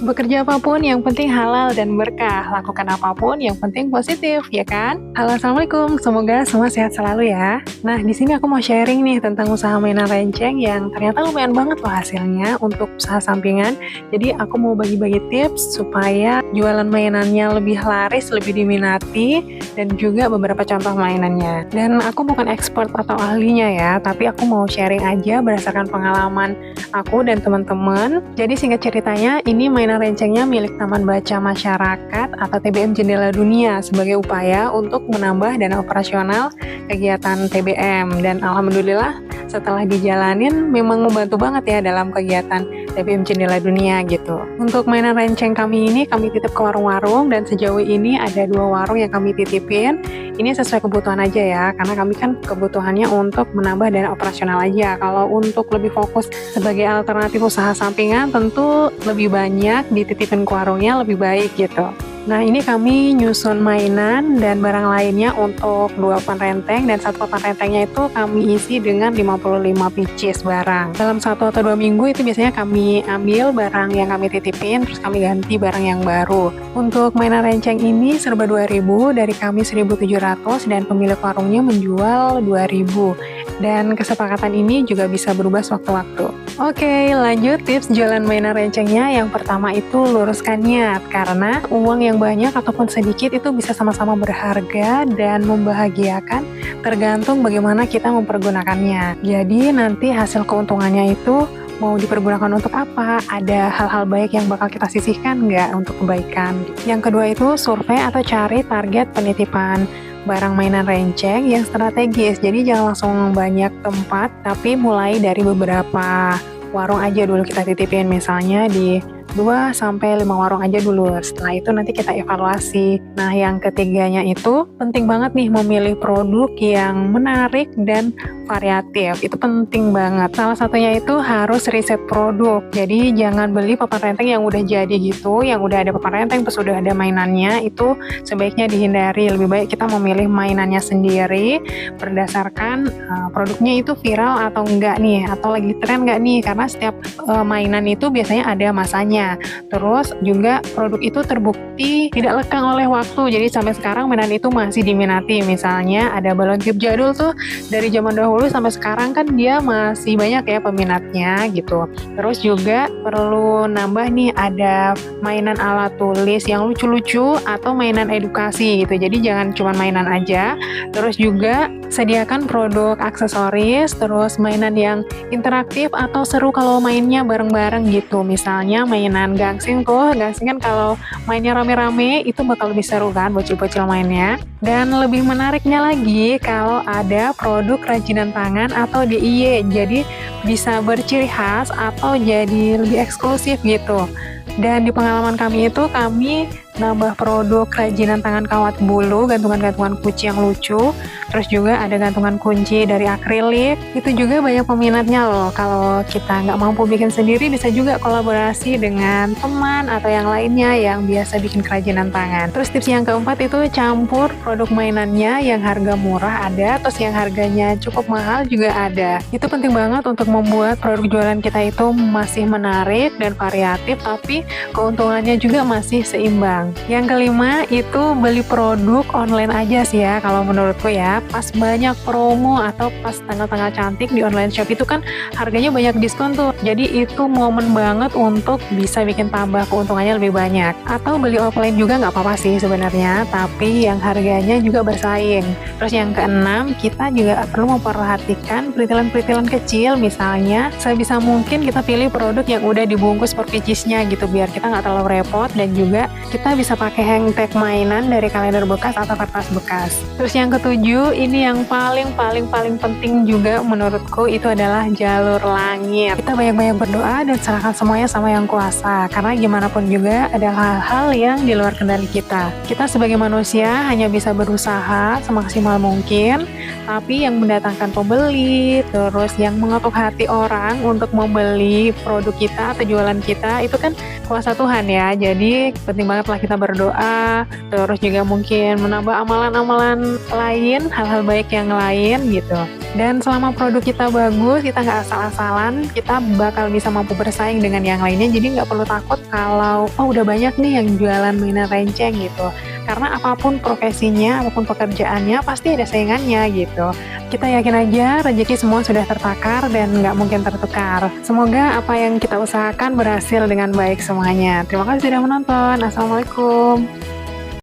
Bekerja apapun yang penting halal dan berkah, lakukan apapun yang penting positif, ya kan? Halo, assalamualaikum, semoga semua sehat selalu ya. Nah, di sini aku mau sharing nih tentang usaha mainan renceng yang ternyata lumayan banget loh hasilnya untuk usaha sampingan. Jadi aku mau bagi-bagi tips supaya jualan mainannya lebih laris, lebih diminati, dan juga beberapa contoh mainannya. Dan aku bukan expert atau ahlinya ya, tapi aku mau sharing aja berdasarkan pengalaman aku dan teman-teman. Jadi singkat ceritanya, ini mainan rencengnya milik Taman Baca Masyarakat atau TBM Jendela Dunia sebagai upaya untuk menambah dana operasional kegiatan TBM. Dan alhamdulillah setelah dijalanin memang membantu banget ya dalam kegiatan TBM Jendela Dunia gitu. Untuk mainan renceng kami ini kami titip ke warung-warung, dan sejauh ini ada 2 warung yang kami titipin. Ini sesuai kebutuhan aja ya, karena kami kan kebutuhannya untuk menambah dana operasional aja. Kalau untuk lebih fokus sebagai alternatif usaha sampingan, tentu lebih banyak dititipin ke warungnya lebih baik gitu. Nah, ini kami nyusun mainan dan barang lainnya untuk 2 papan renteng, dan 1 papan rentengnya itu kami isi dengan 55 pieces barang. Dalam 1 atau 2 minggu itu biasanya kami ambil barang yang kami titipin, terus kami ganti barang yang baru. Untuk mainan renceng ini serba 2.000, dari kami 1.700 dan pemilik warungnya menjual 2.000. Dan kesepakatan ini juga bisa berubah sewaktu-waktu. Oke, lanjut tips jualan mainan rencengnya. Yang pertama itu luruskan niat, karena uang yang banyak ataupun sedikit itu bisa sama-sama berharga dan membahagiakan tergantung bagaimana kita mempergunakannya. Jadi nanti hasil keuntungannya itu mau dipergunakan untuk apa? Ada hal-hal baik yang bakal kita sisihkan nggak untuk kebaikan? Yang kedua itu survei atau cari target penitipan barang mainan renceng yang strategis. Jadi jangan langsung banyak tempat, tapi mulai dari beberapa warung aja dulu kita titipin, misalnya di 2-5 warung aja dulu. Setelah itu nanti kita evaluasi. Nah, yang ketiganya itu penting banget nih memilih produk yang menarik dan variatif. Itu penting banget. Salah satunya itu harus riset produk. Jadi jangan beli papan renteng yang udah jadi gitu, yang udah ada papan renteng terus udah ada mainannya, itu sebaiknya dihindari. Lebih baik kita memilih mainannya sendiri berdasarkan produknya itu viral atau enggak nih, atau lagi tren enggak nih, karena setiap mainan itu biasanya ada masanya. Terus juga produk itu terbukti tidak lekang oleh waktu, jadi sampai sekarang mainan itu masih diminati. Misalnya ada balon tiup jadul tuh, dari zaman dahulu sampai sekarang kan dia masih banyak ya peminatnya gitu. Terus juga perlu nambah nih, ada mainan alat tulis yang lucu-lucu atau mainan edukasi gitu, jadi jangan cuma mainan aja. Terus juga sediakan produk aksesoris, terus mainan yang interaktif atau seru kalau mainnya bareng-bareng gitu. Misalnya mainan gangsing tuh, gangsing kan kalau mainnya rame-rame itu bakal lebih seru kan, bocil-bocil mainnya. Dan lebih menariknya lagi kalau ada produk kerajinan tangan atau DIY, jadi bisa berciri khas atau jadi lebih eksklusif gitu. Dan di pengalaman kami itu, kami nambah produk kerajinan tangan kawat bulu, gantungan-gantungan kunci yang lucu, terus juga ada gantungan kunci dari akrilik. Itu juga banyak peminatnya loh. Kalau kita nggak mampu bikin sendiri, bisa juga kolaborasi dengan teman atau yang lainnya yang biasa bikin kerajinan tangan. Terus tips yang keempat itu campur produk mainannya, yang harga murah ada, terus yang harganya cukup mahal juga ada. Itu penting banget untuk membuat produk jualan kita itu masih menarik dan variatif, tapi keuntungannya juga masih seimbang. Yang kelima itu beli produk online aja sih ya, kalau menurutku ya. Pas banyak promo atau pas tanggal-tanggal cantik di online shop itu kan harganya banyak diskon tuh. Jadi itu momen banget untuk bisa bikin tambah keuntungannya lebih banyak. Atau beli offline juga nggak apa-apa sih sebenarnya, tapi yang harganya juga bersaing. Terus yang keenam, kita juga perlu memperhatikan peritilan-peritilan kecil. Misalnya sebisa mungkin kita pilih produk yang udah dibungkus per piecesnya gitu, biar kita nggak terlalu repot, dan juga kita bisa pakai hang tag mainan dari kalender bekas atau kertas bekas. Terus yang ketujuh, ini yang paling penting juga menurutku, itu adalah jalur langit. Kita banyak-banyak berdoa dan serahkan semuanya sama Yang Kuasa, karena gimana pun juga ada hal-hal yang di luar kendali kita. Kita sebagai manusia hanya bisa berusaha semaksimal mungkin, tapi yang mendatangkan pembeli, terus yang mengetuk hati orang untuk membeli produk kita atau jualan kita, itu kan kuasa Tuhan ya. Jadi penting banget lah kita berdoa, terus juga mungkin menambah amalan-amalan lain, hal-hal baik yang lain gitu. Dan selama produk kita bagus, kita nggak asal-asalan, kita bakal bisa mampu bersaing dengan yang lainnya. Jadi nggak perlu takut kalau, oh udah banyak nih yang jualan mainan renceng gitu. Karena apapun profesinya, apapun pekerjaannya, pasti ada saingannya gitu. Kita yakin aja rezeki semua sudah tertakar dan nggak mungkin tertukar. Semoga apa yang kita usahakan berhasil dengan baik semuanya. Terima kasih sudah menonton. Assalamualaikum.